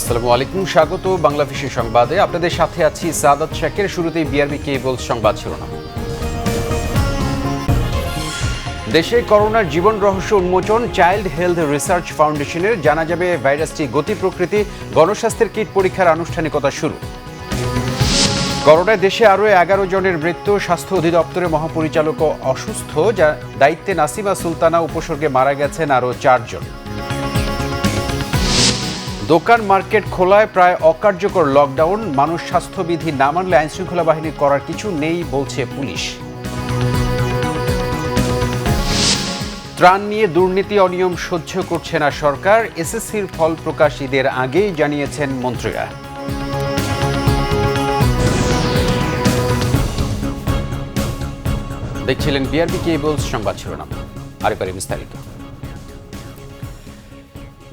আসসালামু আলাইকুম, স্বাগত বাংলাদেশের সংবাদে। আপনাদের সাথে আছি সাদাত শাকের। শুরুতেই বিআরবি কেবল সংবাদ শিরোনাম। দেশে করোনার জীবন রহস্য উন্মোচন, চাইল্ড হেলথ রিসার্চ ফাউন্ডেশনের। জানা যাবে ভাইরাসটি গতি প্রকৃতি, গণস্বাস্থ্যের কিট পরীক্ষার আনুষ্ঠানিকতা শুরু। করোনায় দেশে আরও 11 জনের মৃত্যু, স্বাস্থ্য অধিদপ্তরের মহাপরিচালক অসুস্থ, যা দায়িত্বে নাসিমা সুলতানা, উপসর্গে মারা গেছেন আরও 4 জন। দোকান মার্কেট খোলায় প্রায় অকার্যকর লকডাউন, মানুষ স্বাস্থ্যবিধি না মানলে আইনশৃঙ্খলা বাহিনীর করার কিছু নেই বলছে পুলিশ। ত্রাণ নিয়ে দুর্নীতি অনিয়ম সহ্য করছে না সরকার, এসএসসির ফল প্রকাশ ঈদের আগেই জানিয়েছেন মন্ত্রীরা। দেখছিলেন বিআরবি কেবল সংবাদ শিরোনাম। আরেকবারে বিস্তারিত।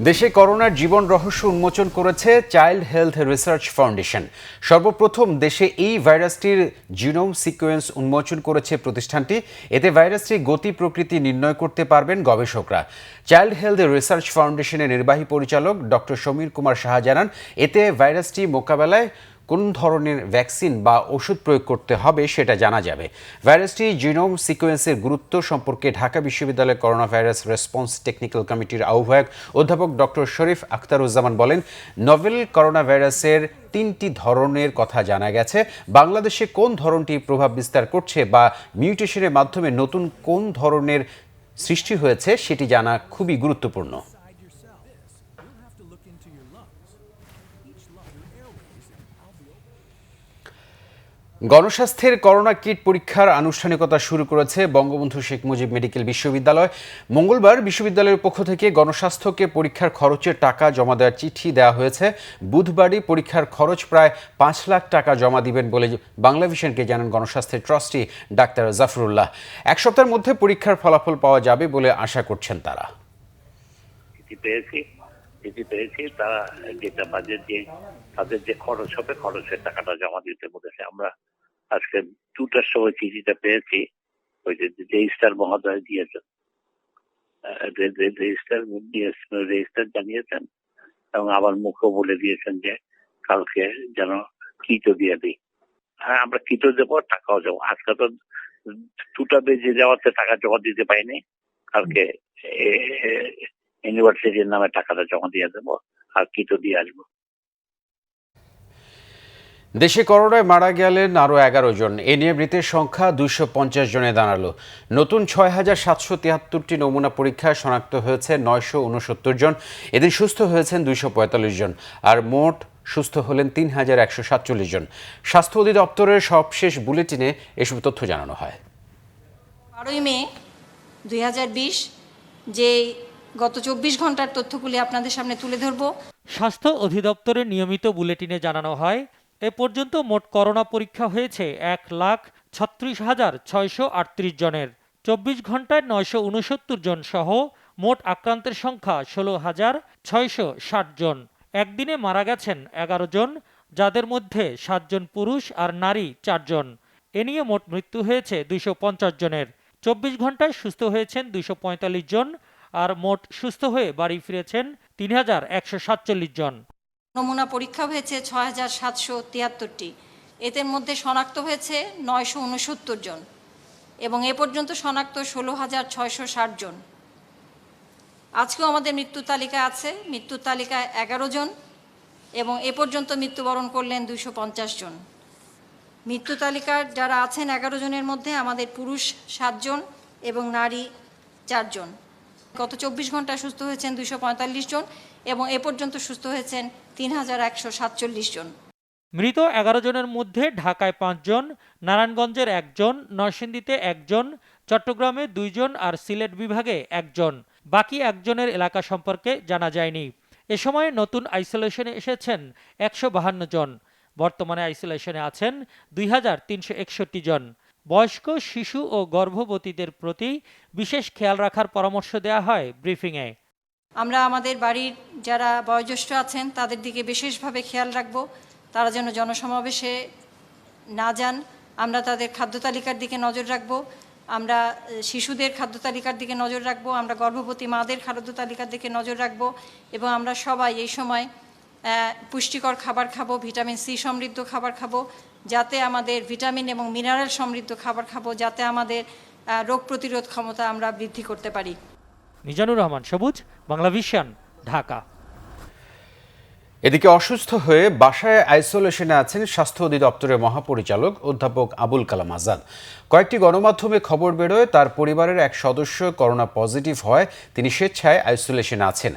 দেশে করোনার জীবন রহস্য উন্মোচন করেছে চাইল্ড হেলথ রিসার্চ ফাউন্ডেশন। সর্বপ্রথম দেশে এই ভাইরাসটির জিনোম সিকোয়েন্স উন্মোচন করেছে প্রতিষ্ঠানটি। এতে ভাইরাসটির গতি প্রকৃতি নির্ণয় করতে পারবেন গবেষকরা। চাইল্ড হেলথ রিসার্চ ফাউন্ডেশনের নির্বাহী পরিচালক ডক্টর সমীর কুমার সাহা জানান, এতে ভাইরাসটি মোকাবেলায় কোন ধরনের ভ্যাকসিন বা ওষুধ প্রয়োগ করতে হবে সেটা জানা যাবে। ভাইরাসটি জিনোম সিকোয়েন্সের গুরুত্ব সম্পর্কে ঢাকা বিশ্ববিদ্যালয়ের করোনা ভাইরাস রেসপন্স টেকনিক্যাল কমিটির আহ্বায়ক অধ্যাপক ডক্টর শরীফ আখতারুজ্জামান বলেন, নভেল করোনা ভাইরাসের 3টি ধরনের কথা জানা গেছে। বাংলাদেশে কোন ধরনটি প্রভাব বিস্তার করছে বা মিউটেশনের মাধ্যমে নতুন কোন ধরনের সৃষ্টি হয়েছে সেটি জানা খুবই গুরুত্বপূর্ণ। গণস্বাস্থ্যের করোনা কিট পরীক্ষার আনুষ্ঠানিকতা শুরু করেছে বঙ্গবন্ধু শেখ মুজিব মেডিকেল বিশ্ববিদ্যালয়। মঙ্গলবার বিশ্ববিদ্যালয়ের পক্ষ থেকে গণস্বাস্থ্যকে পরীক্ষার খরচের টাকা জমা দেওয়ার চিঠি দেওয়া হয়েছে। বুধবারই পরীক্ষার খরচ প্রায় 5 লাখ টাকা জমা দিবেন বলে বাংলাভিশনকে জানান গণস্বাস্থ্যের ট্রাস্টি ডাক্তার জাফরুল্লাহ। 1 সপ্তাহের মধ্যে পরীক্ষার ফলাফল পাওয়া যাবে বলে আশা করছেন তারা। পেয়েছি তারা যেটা বাজেট যে তাদের যে খরচ হবে খরচের টাকাটা জমা দিতে বলেছে। আমরা আজকে 2টার সময় চিঠিটা পেয়েছি, ওই যে রেজিস্ট্রার মহোদয় দিয়েছেন, রেজিস্ট্রার জানিয়েছেন এবং আবার মুখও বলে দিয়েছেন যে কালকে যেন কিটও দিয়ে দিই। হ্যাঁ, আমরা কিটও দেবো, টাকাও দেবো। আজকে তো 2টা বেজে যাওয়াতে টাকা জমা দিতে পাইনি। কালকে ইউনিভার্সিটির নামে টাকাটা জমা দিয়ে দেবো আর কিটও দিয়ে আসবো। দেশে করোনায় মারা গেলেন আরও 11 জন। এ নিয়ে মৃতের সংখ্যা 250 জনে দাঁড়ালো। নতুন 6,773টি নমুনা পরীক্ষায় শনাক্ত হয়েছে 969 জন। এদিন সুস্থ হয়েছেন 245 জন, আর মোট সুস্থ হলেন 3,147 জন। স্বাস্থ্য অধিদপ্তরের সবশেষ বুলেটিনে এসব তথ্য জানানো হয়। 12 মে 2020 যে গত 24 ঘন্টার তথ্যগুলি আপনাদের সামনে তুলে ধরব। স্বাস্থ্য অধিদপ্তরের নিয়মিত বুলেটিনে জানানো হয়, এ পর্যন্ত মোট করোনা পরীক্ষা হয়েছে 1,36,638 জনের। 24 ঘন্টায় 969 জন সহ মোট আক্রান্তের সংখ্যা 16,660 জন। একদিনে মারা গেছেন 11 জন, যাদের মধ্যে 7 জন পুরুষ আর নারী 4 জন। এ নিয়ে মোট মৃত্যু হয়েছে 250 জনের। 24 ঘন্টায় সুস্থ হয়েছেন 245 জন, আর মোট সুস্থ হয়ে বাড়ি ফিরেছেন 3,147 জন। নমুনা পরীক্ষা হয়েছে 6,773টি। এদের মধ্যে শনাক্ত হয়েছে 969 জন এবং এ পর্যন্ত শনাক্ত 16,660 জন। আজকেও আমাদের মৃত্যু তালিকায় আছে, মৃত্যুর তালিকায় 11 জন এবং এ পর্যন্ত মৃত্যুবরণ করলেন 250 জন। মৃত্যু তালিকার যারা আছেন 11 জনের মধ্যে আমাদের পুরুষ 7 জন এবং নারী 4 জন। গত 24 ঘন্টায় সুস্থ হয়েছেন 245 জন এবং এ পর্যন্ত সুস্থ হয়েছেন 3,147 জন। মৃত 11 জনের মধ্যে ঢাকায় 5 জন, নারায়ণগঞ্জের 1 জন, নরসিংদীতে 1 জন, চট্টগ্রামে 2 জন আর সিলেট বিভাগে 1 জন। বাকি 1 জনের এলাকা সম্পর্কে জানা যায়নি। এ সময় নতুন আইসোলেশনে এসেছেন 152 জন। বর্তমানে আইসোলেশনে আছেন 2,361 জন। বয়স্ক, শিশু ও গর্ভবতীদের প্রতি বিশেষ খেয়াল রাখার পরামর্শ দেওয়া হয় ব্রিফিংয়ে। আমরা আমাদের বাড়ির যারা বয়োজ্যেষ্ঠ আছেন তাদের দিকে বিশেষভাবে খেয়াল রাখব, তারা যেন জনসমাবেশে না যান। আমরা তাদের খাদ্য তালিকার দিকে নজর রাখব, আমরা শিশুদের খাদ্য তালিকার দিকে নজর রাখব, আমরা গর্ভবতী মাদের খাদ্য তালিকার দিকে নজর রাখব এবং আমরা সবাই এই সময় পুষ্টিকর খাবার খাবো, ভিটামিন সি সমৃদ্ধ খাবার খাবো, যাতে আমাদের ভিটামিন এবং মিনারেল সমৃদ্ধ খাবার খাবো, যাতে আমাদের রোগ প্রতিরোধ ক্ষমতা আমরা বৃদ্ধি করতে পারি। মিজানুর রহমান সবুজ, বাংলা ভিশন, ঢাকা। এদিকে অসুস্থ হয়ে বাসায় আইসোলেশনে আছেন স্বাস্থ্য অধিদপ্তরের মহাপরিচালক অধ্যাপক আবুল কালাম আজাদ। কয়েকটি গণমাধ্যমে খবর বেরোয় তার পরিবারের এক সদস্য করোনা পজিটিভ হয় তিনি স্বেচ্ছায় আইসোলেশনে আছেন।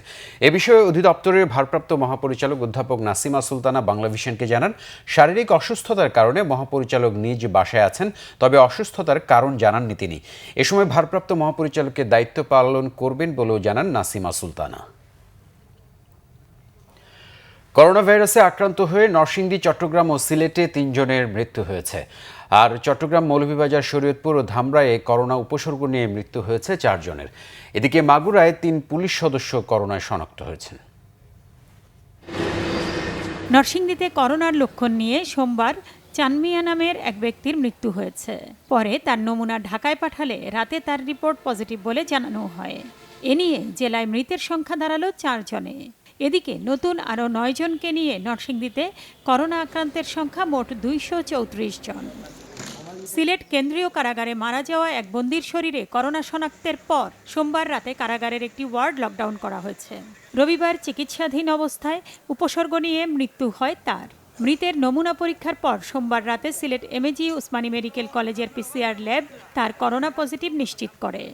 এ বিষয়ে অধিদপ্তরের ভারপ্রাপ্ত মহাপরিচালক অধ্যাপক নাসিমা সুলতানা বাংলা ভিশনকে জানান, শারীরিক অসুস্থতার কারণে মহাপরিচালক নিজ বাসায় আছেন, তবে অসুস্থতার কারণ জানাননি তিনি। এ সময় ভারপ্রাপ্ত মহাপরিচালকের দায়িত্ব পালন করবেন বলেও জানান নাসিমা সুলতানা। করোনা ভাইরাসে আক্রান্ত হয়ে নরসিংদী, চট্টগ্রাম ও সিলেটে ৩ জনের মৃত্যু হয়েছে। আর চট্টগ্রাম, মৌলভীবাজার, শরীয়তপুর ও ধামরাইয়ে করোনা উপসর্গ নিয়ে মৃত্যু হয়েছে 4 জনের। এদিকে মাগুরায় 3 পুলিশ সদস্য করোনায় শনাক্ত হয়েছেন। নরসিংদীতে করোনার লক্ষণ নিয়ে সোমবার চানমিয়া নামের এক ব্যক্তির মৃত্যু হয়েছে। পরে তার নমুনা ঢাকায় পাঠালে রাতে তার রিপোর্ট পজিটিভ বলে জানানো হয়। এ নিয়ে জেলায় মৃতের সংখ্যা দাঁড়ালো 4 জনে। এদিকে নতুন আরও 9 জনকে নিয়ে নরসিংদীতে করোনা আক্রান্তের সংখ্যা মোট 234 জন। সিলেট কেন্দ্রীয় কারাগারে মারা যাওয়া এক বন্দির শরীরে করোনা শনাক্তের পর সোমবার রাতে কারাগারের একটি ওয়ার্ড লকডাউন করা হয়েছে। রবিবার চিকিৎসাধীন অবস্থায় উপসর্গ নিয়ে মৃত্যু হয় তার। মৃতের নমুনা পরীক্ষার পর সোমবার রাতে সিলেট এমএজি উসমানী মেডিকেল কলেজের পিসিআর ল্যাব তার করোনা পজিটিভ নিশ্চিত করে।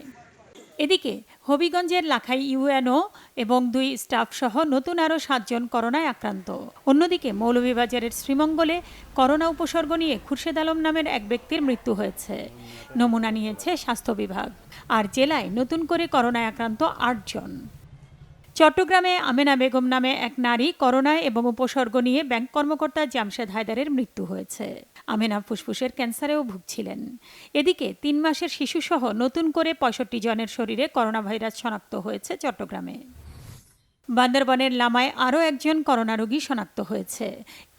এদিকে হবিগঞ্জের লাখাই ইউএনও এবং 2 স্টাফ সহ নতুন আরও 7 জন করোনায় আক্রান্ত। অন্যদিকে মৌলভীবাজারের শ্রীমঙ্গলে করোনা উপসর্গ নিয়ে খুরশেদ আলম নামের এক ব্যক্তির মৃত্যু হয়েছে। নমুনা নিয়েছে স্বাস্থ্য বিভাগ। আর জেলায় নতুন করে করোনায় আক্রান্ত 8 জন। চট্টগ্রামে আমেনা বেগম নামে এক নারী করোনায় এবং উপসর্গ নিয়ে ব্যাংক কর্মকর্তা জামশেদ হায়দারের মৃত্যু হয়েছে। আমেনা ফুসফুসের ক্যান্সারেও ভুগছিলেন। এদিকে 3 মাসের শিশুসহ নতুন করে 65 জনের শরীরে করোনা ভাইরাস শনাক্ত হয়েছে চট্টগ্রামে। বান্দরবানের লামায় আরও একজন করোনা রোগী শনাক্ত হয়েছে।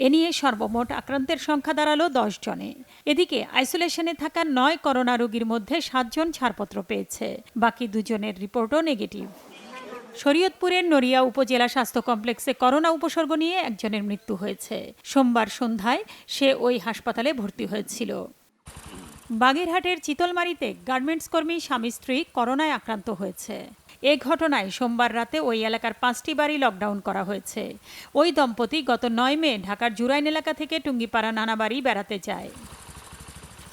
এ নিয়ে সর্বমোট আক্রান্তের সংখ্যা দাঁড়ালো 10 জনে। এদিকে আইসোলেশনে থাকা 9 করোনা রোগীর মধ্যে 7 জন ছাড়পত্র পেয়েছে, বাকি 2 জনের রিপোর্টও নেগেটিভ। শরীয়তপুরের নড়িয়া উপজেলা স্বাস্থ্য কমপ্লেক্সে করোনা উপসর্গ নিয়ে একজনের মৃত্যু হয়েছে। সোমবার সন্ধ্যায় সে ওই হাসপাতালে ভর্তি হয়েছিল। বাগেরহাটের চিতলমারীতে গার্মেন্টস কর্মী স্বামী স্ত্রী করোনায় আক্রান্ত হয়েছে। এ ঘটনায় সোমবার রাতে ওই এলাকার 5টি বাড়ি লকডাউন করা হয়েছে। ওই দম্পতি গত 9 মে ঢাকার জুরাইন এলাকা থেকে টুঙ্গিপাড়া নানাবাড়ি বেড়াতে যায়।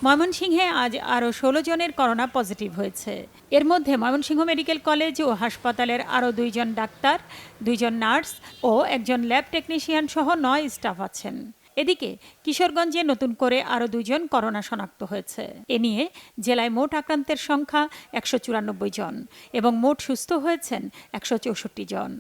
ময়মনসিংহে আজ আরও 16 জনের করোনা পজিটিভ হয়েছে। এর মধ্যে ময়মনসিংহ মেডিকেল কলেজ ও হাসপাতালের আরও 2 জন ডাক্তার, 2 জন নার্স ও একজন ল্যাব টেকনিশিয়ান সহ 9 স্টাফ আছেন। এদিকে কিশোরগঞ্জে নতুন করে আরও 2 জন করোনা শনাক্ত হয়েছে। এ নিয়ে জেলায় মোট আক্রান্তের সংখ্যা 194 জন এবং মোট সুস্থ হয়েছেন 164 জন।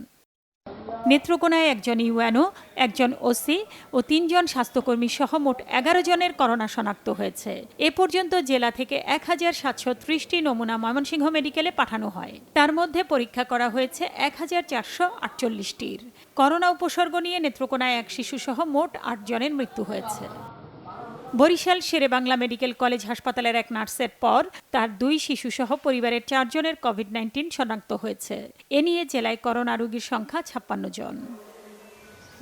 নেত্রকোনায় একজন ইউএনও, একজন ওসি ও 3 জন স্বাস্থ্যকর্মী সহ মোট 11 জনের করোনা শনাক্ত হয়েছে। এ পর্যন্ত জেলা থেকে 1730টি নমুনা ময়মনসিংহ মেডিকেলে পাঠানো হয়। তার মধ্যে পরীক্ষা করা হয়েছে 1448টির। করোনা উপসর্গ নিয়ে নেত্রকোনায় এক শিশু সহ মোট 8 জনের মৃত্যু হয়েছে। বরিশাল শেরেবাংলা মেডিকেল কলেজ হাসপাতালের এক নার্সের পর তার 2 শিশুসহ পরিবারের 4 জনের কোভিড-19 শনাক্ত হয়েছে। এ নিয়ে জেলায় করোনা রোগীর সংখ্যা 56 জন।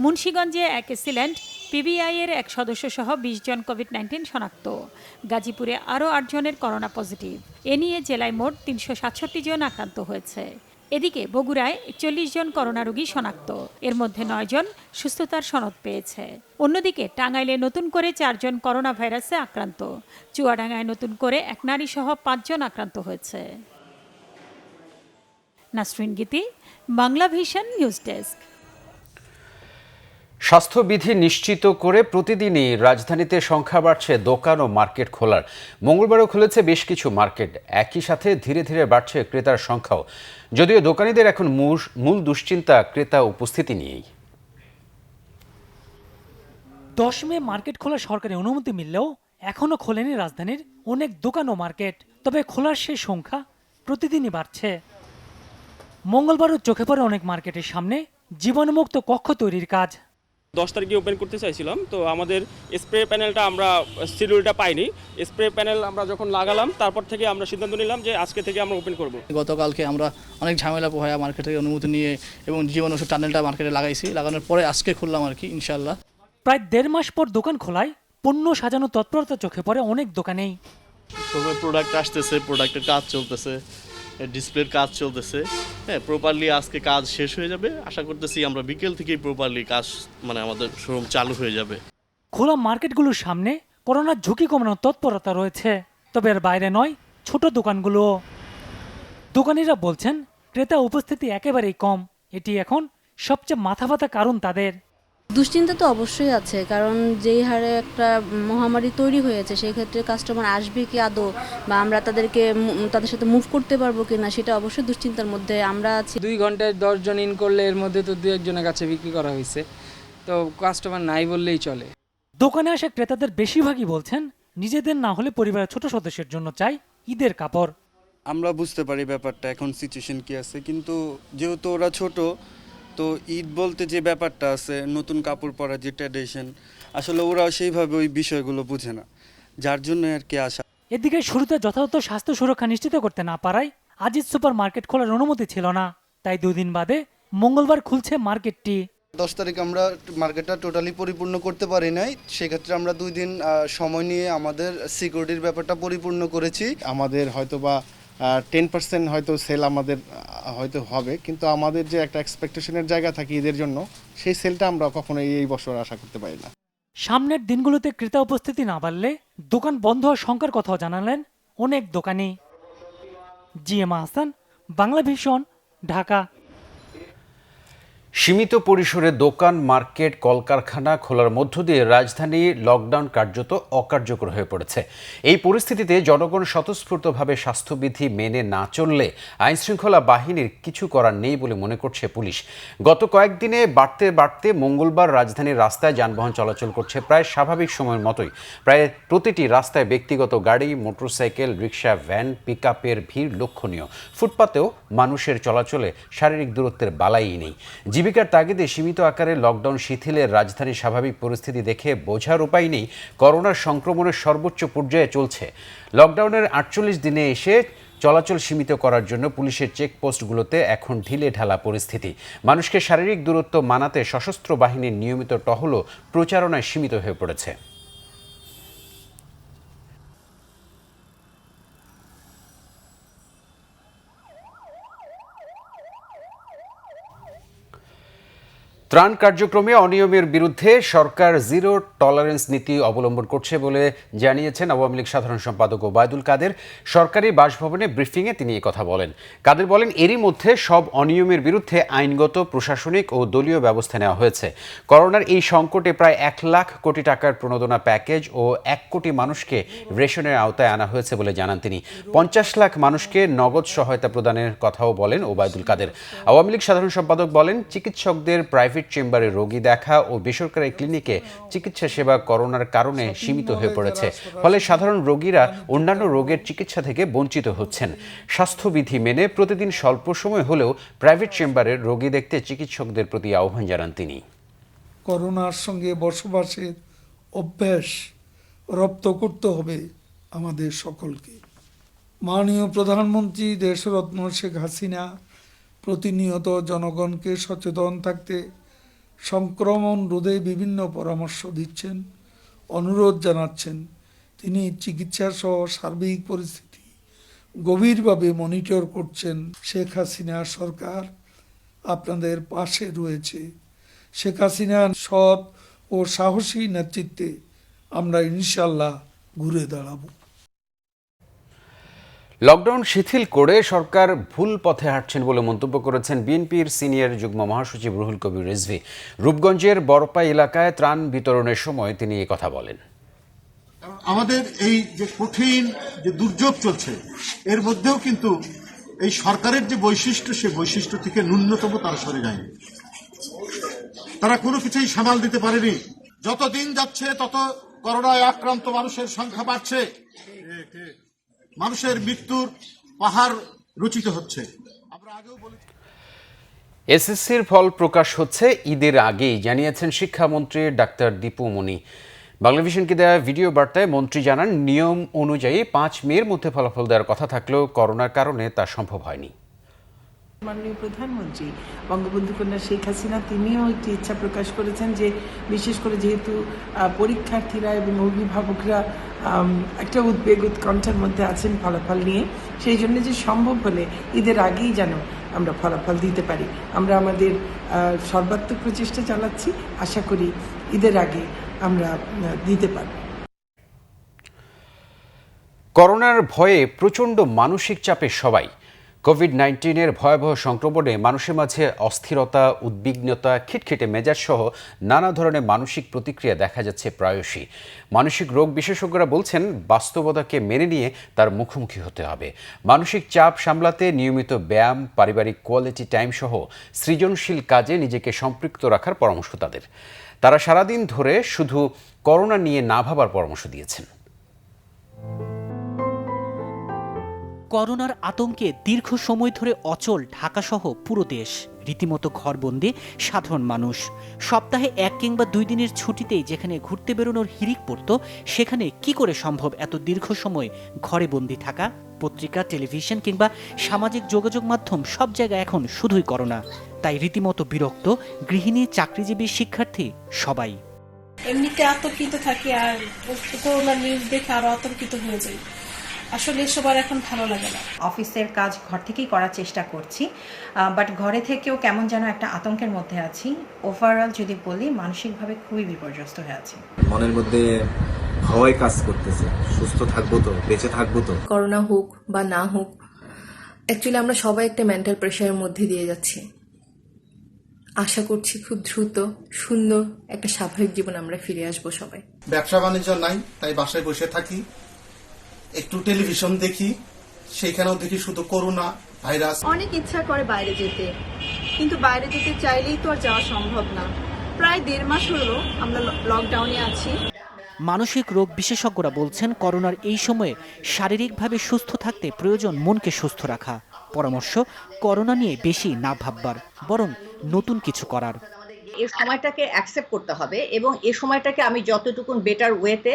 মুন্সিগঞ্জে এক এসিল্যান্ড পিবিআই এর এক সদস্য সহ 20 জন কোভিড-19 শনাক্ত। গাজীপুরে আরও 8 জনের করোনা পজিটিভ। এ নিয়ে জেলায় মোট 367 জন আক্রান্ত হয়েছে। এদিকে বগুড়ায় 41 জন করোনা রোগী শনাক্ত। এর মধ্যে 9 জন সুস্থতার সনদ পেয়েছে। অন্যদিকে টাঙ্গাইলে নতুন করে 4 জন করোনা ভাইরাসে আক্রান্ত। চুয়াডাঙ্গায় নতুন করে এক নারী সহ 5 জন আক্রান্ত হয়েছে। নাসরিন গীতি, বাংলা ভিশন নিউজ ডেস্ক। স্বাস্থ্যবিধি নিশ্চিত করে প্রতিদিনই রাজধানীতে সংখ্যা বাড়ছে দোকান ও মার্কেট খোলার। মঙ্গলবারও খুলেছে বেশ কিছু মার্কেট। একই সাথে ধীরে ধীরে বাড়ছে ক্রেতার সংখ্যাও, যদিও দোকানীদের এখন মূল দুশ্চিন্তা ক্রেতা উপস্থিতি নিয়েই। 10 মে মার্কেট খোলার সরকারি অনুমতি মিললেও এখনও খোলেনি রাজধানীর অনেক দোকান ও মার্কেট। তবে খোলার সেই সংখ্যা প্রতিদিনই বাড়ছে। মঙ্গলবারও চোখে পড়ে অনেক মার্কেটের সামনে জীবাণুমুক্ত কক্ষ তৈরির কাজ। 10 তারিখে ওপেন করতে চাইছিলাম, তো আমাদের স্প্রে প্যানেলটা আমরা শিডিউলটা পাইনি। স্প্রে প্যানেল আমরা যখন লাগালাম তারপর থেকে আমরা সিদ্ধান্ত নিলাম যে আজকে থেকে আমরা ওপেন করব। গতকালকে আমরা অনেক ঝামেলা পোহায়া মার্কেট থেকে অনুমতি নিয়ে এবং জীবন ওষুধ টানেলটা মার্কেটে লাগাইছি, লাগানোর পরে আজকে খুললাম আর কি ইনশাল্লাহ। প্রায় 1.5 মাস পর দোকান খোলায় পণ্য সাজানো তৎপরতা চোখে পড়ে অনেক দোকানেই। তবে প্রোডাক্ট আসতেছে, প্রোডাক্টের কাজ চলতেছে, ডিসপ্লের কাজ চলতেছে, হ্যাঁ প্রপারলি আজকে কাজ শেষ হয়ে যাবে। আশা করতেছি আমরা বিকেল থেকেই প্রপারলি কাজ আমাদের শোরুম চালু হয়ে যাবে। খোলা মার্কেটগুলোর সামনে করোনার ঝুঁকি কমানোর তৎপরতা রয়েছে, তবে এর বাইরে নয় ছোট দোকানগুলো। দোকানিরা বলছেন ক্রেতা উপস্থিতি একেবারেই কম, এটি এখন সবচেয়ে মাথা ব্যথা কারণ তাদের। দুশ্চিন্তা তো অবশ্যই আছে, কারণ যেই হারে একটা মহামারী তৈরি হয়েছে সেই ক্ষেত্রে কাস্টমার আসবে কি আদৌ, বা আমরা তাদের সাথে মুভ করতে পারবো কিনা, সেটা অবশ্যই দুশ্চিন্তার মধ্যে আমরা আছি। 2 ঘন্টায় 10 জন ইন করলে এর মধ্যে তো 2-1 জনের কাছে বিক্রি করা হয়েছে, তো কাস্টমার নাই বললেই চলে। দোকানে আসা ক্রেতাদের বেশিরভাগই বলছেন নিজেদের না হলে পরিবারের ছোট সদস্যের জন্য চাই ঈদের কাপড়। আমরা বুঝতে পারি ব্যাপারটা এখন সিচুয়েশন কি আছে, কিন্তু যেহেতু ওরা ছোট, তো ঈদ বলতে যে ব্যাপারটা আছে নতুন কাপড় পরা যে ট্র্যাডিশন, আসলে ওরা সেইভাবে ওই বিষয়গুলো বুঝে না, যার জন্য আর কি আসা। এদিকে শুরুতে যথাযথ স্বাস্থ্য সুরক্ষা নিশ্চিত করতে না পারায় আজিজ সুপার মার্কেট খোলার অনুমতি ছিল না, তাই 2 দিন বাদে মঙ্গলবার খুলছে মার্কেটটি। 10 তারিখ আমরা মার্কেটটা টোটালি পরিপূর্ণ করতে পারি নাই, সেক্ষেত্রে আমরা 2 দিন সময় নিয়ে আমাদের সিকিউরিটির ব্যাপারটা পরিপূর্ণ করেছি। আমাদের হয়তো বা 10% হয়তো সেল আমাদের হয়তো হবে, কিন্তু আমাদের যে একটা এক্সপেকটেশনের জায়গা থাকে ঈদের জন্য, সেই সেলটা আমরা কখনোই এই বছর আশা করতে পারি না। সামনের দিনগুলোতে ক্রেতা উপস্থিতি না বাড়লে দোকান বন্ধ হওয়ার শঙ্কার কথাও জানালেন অনেক দোকানি। GM Hasan, Bangla vision, Dhaka. সীমিত পরিসরে দোকান, মার্কেট, কলকারখানা খোলার মধ্য দিয়ে রাজধানী লকডাউন কার্যত অকার্যকর হয়ে পড়েছে। এই পরিস্থিতিতে জনগণ স্বতঃস্ফূর্তভাবে স্বাস্থ্যবিধি মেনে না চললে আইনশৃঙ্খলা বাহিনীর কিছু করার নেই বলে মনে করছে পুলিশ। গত কয়েকদিনে বাড়তে বাড়তে মঙ্গলবার রাজধানীর রাস্তায় যানবাহন চলাচল করছে প্রায় স্বাভাবিক সময়ের মতোই। প্রায় প্রতিটি রাস্তায় ব্যক্তিগত গাড়ি, মোটরসাইকেল, রিক্সা, ভ্যান, পিকআপের ভিড় লক্ষণীয়। ফুটপাতেও মানুষের চলাচলে শারীরিক দূরত্বের বালাই নেই। জীবিকার তাগিদে সীমিত আকারে লকডাউন শিথিলের রাজধানীর স্বাভাবিক পরিস্থিতি দেখে বোঝার উপায় নেই করোনার সংক্রমণের সর্বোচ্চ পর্যায়ে চলছে। লকডাউনের 48 দিনে এসে চলাচল সীমিত করার জন্য পুলিশের চেকপোস্টগুলোতে এখন ঢিলে ঢালা পরিস্থিতি। মানুষকে শারীরিক দূরত্ব মানাতে সশস্ত্র বাহিনীর নিয়মিত টহলও প্রচারণায় সীমিত হয়ে পড়েছে। ত্রাণ কার্যক্রমে অনিয়মের বিরুদ্ধে সরকার জিরো টলারেন্স নীতি অবলম্বন করছে বলে জানিয়েছেন আওয়ামী লীগ সাধারণ সম্পাদক ওবায়দুল কাদের। সরকারি বাসভবনে ব্রিফিংয়ে তিনি কথা বলেন। কাদের বলেন, এরই মধ্যে সব অনিয়মের বিরুদ্ধে আইনগত, প্রশাসনিক ও দলীয় ব্যবস্থা নেওয়া হয়েছে। করোনার এই সংকটে প্রায় 1 লাখ কোটি টাকার প্রণোদনা প্যাকেজ ও 1 কোটি মানুষকে রেশনের আওতায় আনা হয়েছে বলে জানান তিনি। 50 লাখ মানুষকে নগদ সহায়তা প্রদানের কথাও বলেন ওবায়দুল কাদের। আওয়ামী লীগ সাধারণ সম্পাদক বলেন, চিকিৎসকদের প্রাইভেট চেম্বারে রোগী দেখা ও বেসরকারি ক্লিনিকে চিকিৎসা সেবা করোনার কারণে সীমিত হয়ে পড়েছে। ফলে সাধারণ রোগীরা অন্যান্য রোগের চিকিৎসা থেকে বঞ্চিত হচ্ছেন। স্বাস্থ্যবিধি মেনে প্রতিদিন স্বল্প সময় হলেও প্রাইভেট চেম্বারে রোগী দেখতে চিকিৎসকদের প্রতি আহ্বান জানান তিনি। করোনার সঙ্গে বসবাসের অভ্যাস রপ্ত করতে হবে আমাদের সকলকে। মাননীয় প্রধানমন্ত্রী দেশরত্ন শেখ হাসিনা প্রতিনিয়ত জনগণকে সচেতন থাকতে, সংক্রমণ রোধে বিভিন্ন পরামর্শ দিচ্ছেন, অনুরোধ জানাচ্ছেন। তিনি চিকিৎসা সহ সার্বিক পরিস্থিতি গভীরভাবে মনিটর করছেন। শেখ হাসিনা সরকার আপনাদের পাশে রয়েছে। শেখ হাসিনার সৎ ও সাহসী নেতৃত্বে আমরা ইনশাল্লাহ ঘুরে দাঁড়াবো। লকডাউন শিথিল করে সরকার ভুল পথে হাঁটছেন বলে মন্তব্য করেছেন বিএনপির সিনিয়র যুগ্ম মহাসচিব রুহুল কবির রিজভী। রূপগঞ্জের বড়পাই এলাকায় ত্রাণ বিতরণের সময় তিনি এই কথা বলেন। আমাদের এই যে কঠিন যে দুর্যোগ চলছে, এর মধ্যেও কিন্তু এই সরকারের যে বৈশিষ্ট্য, সেই বৈশিষ্ট্য থেকে ন্যূনতম তারা সরে যায়নি। তারা কোনো কিছুই সামাল দিতে পারেনি। যত দিন যাচ্ছে তত করোনায় আক্রান্ত মানুষের সংখ্যা বাড়ছে, মানুষের মৃত্যুর পাহাড় রচিত হচ্ছে। আমরা আগেও বলেছি। এসএসসির ফল প্রকাশ হচ্ছে ঈদের আগেই, জানিয়েছেন শিক্ষামন্ত্রী ডাক্তার দীপু মনি। বাংলাভিশনকে দেওয়া ভিডিও বার্তায় মন্ত্রী জানান, নিয়ম অনুযায়ী 5 মের মধ্যে ফলাফল দেওয়ার কথা থাকলেও করোনার কারণে তা সম্ভব হয়নি। মাননীয় প্রধানমন্ত্রী বঙ্গবন্ধু কন্যা শেখ হাসিনা তিনিও একটি ইচ্ছা প্রকাশ করেছেন যে বিশেষ করে যেহেতু পরীক্ষার্থীরা এবং অভিভাবকরা একটা উদ্বেগ উৎকণ্ঠার মধ্যে আছেন ফলাফল নিয়ে, সেই জন্য যে সম্ভব হলে ঈদের আগেই যেন আমরা ফলাফল দিতে পারি। আমরা আমাদের সর্বাত্মক প্রচেষ্টা চালাচ্ছি, আশা করি ঈদের আগে আমরা দিতে পারব। করোনার ভয়ে প্রচণ্ড মানসিক চাপে সবাই। কোভিড-19-এর ভয়াবহ সংক্রমণে মানুষের মাঝে অস্থিরতা, উদ্বিগ্নতা, খিটখিটে মেজাজ সহ নানা ধরনের মানসিক প্রতিক্রিয়া দেখা যাচ্ছে প্রায়শই। মানসিক রোগ বিশেষজ্ঞরা বলছেন, বাস্তবতাকে মেনে নিয়ে তার মুখোমুখি হতে হবে। মানসিক চাপ সামলাতে নিয়মিত ব্যায়াম, পারিবারিক কোয়ালিটি টাইম সহ সৃজনশীল কাজে নিজেকে সম্পৃক্ত রাখার পরামর্শ তাদের। তারা সারাদিন ধরে শুধু করোনা নিয়ে না ভাবার পরামর্শ দিয়েছেন। করোনার আতঙ্কে দীর্ঘ সময় ধরে অচল ঢাকাসহ পুরো দেশ, রীতিমতো ঘরবন্দি সাধারণ মানুষ। সপ্তাহে 1 কিংবা 2 দিনের ছুটিতেই যেখানে ঘুরতে বেরোনোর হিড়িক পড়ত, সেখানে কি করে সম্ভব এত দীর্ঘ সময় ঘরে বন্দি থাকা? পত্রিকা, টেলিভিশন কিংবা সামাজিক যোগাযোগ মাধ্যম সব জায়গায় এখন শুধুই করোনা। তাই রীতিমতো বিরক্ত গৃহিণী, চাকরিজীবী, শিক্ষার্থী সবাই। এমনিতে আতঙ্কিত থাকি, আর করোনা নিউজ দেখে আরো আতঙ্কিত হয়ে যাই। আসলে এসব আর এখন ভালো লাগে না। অফিসের কাজ ঘর থেকেই করার চেষ্টা করছি, বাট ঘরে থেকেও কেমন যেন একটা আতঙ্কের মধ্যে আছি। ওভারঅল যদি বলি, মানসিকভাবে খুবই বিপর্যস্ত হয়ে আছি। মনের মধ্যে ভয় কাজ করতেছে, সুস্থ থাকবো তো, বেঁচে থাকবো তো। করোনা হোক বা না হোক, অ্যাকচুয়ালি আমরা সবাই একটা মেন্টাল প্রেশারের মধ্যে দিয়ে যাচ্ছি। আশা করছি খুব দ্রুত সুন্দর একটা স্বাভাবিক জীবন আমরা ফিরে আসবো সবাই। ব্যবসা বাণিজ্য নাই, তাই বাসায় বসে থাকি, একটু টেলিভিশন দেখি, সেখানেও দেখি শুধু করোনা ভাইরাস। অনেক ইচ্ছা করে বাইরে যেতে, কিন্তু বাইরে যেতে চাইলেই তো আর যাওয়া সম্ভব না। প্রায় 1.5 মাস হলো আমরা লকডাউনে আছি। মানসিক রোগ বিশেষজ্ঞরা বলছেন, করোনার এই সময়ে শারীরিকভাবে সুস্থ থাকতে প্রয়োজন মনকে সুস্থ রাখা। পরামর্শ, করোনা নিয়ে বেশি না ভাববার, বরং নতুন কিছু করার। এই সময়টাকে অ্যাকসেপ্ট করতে হবে এবং এই সময়টাকে আমি যতটুকুন বেটার ওয়েতে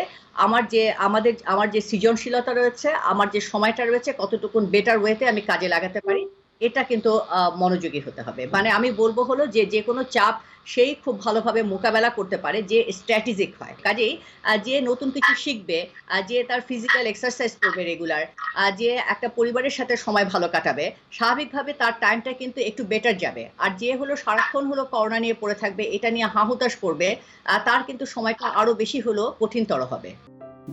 আমার যে সৃজনশীলতা রয়েছে, আমার যে সময়টা রয়েছে, কতটুকুন বেটার ওয়েতে আমি কাজে লাগাতে পারি, এটা কিন্তু মনোযোগী হতে হবে। মানে আমি বলবো হলো যে কোনো চাপ সেই খুব ভালোভাবে মোকাবেলা করতে পারে যে স্ট্র্যাটেজিক হয়। কাজেই যে নতুন কিছু শিখবে, যে তার ফিজিক্যাল এক্সারসাইজ করবে রেগুলার, যে একটা পরিবারের সাথে সময় ভালো কাটাবে, স্বাভাবিকভাবে তার টাইমটা কিন্তু একটু বেটার যাবে। আর যে হলো সারাক্ষণ হলো করোনা নিয়ে পড়ে থাকবে, এটা নিয়ে হাহুতাশ করবে, তার কিন্তু সময়টা আরো বেশি হলো কঠিনতর হবে।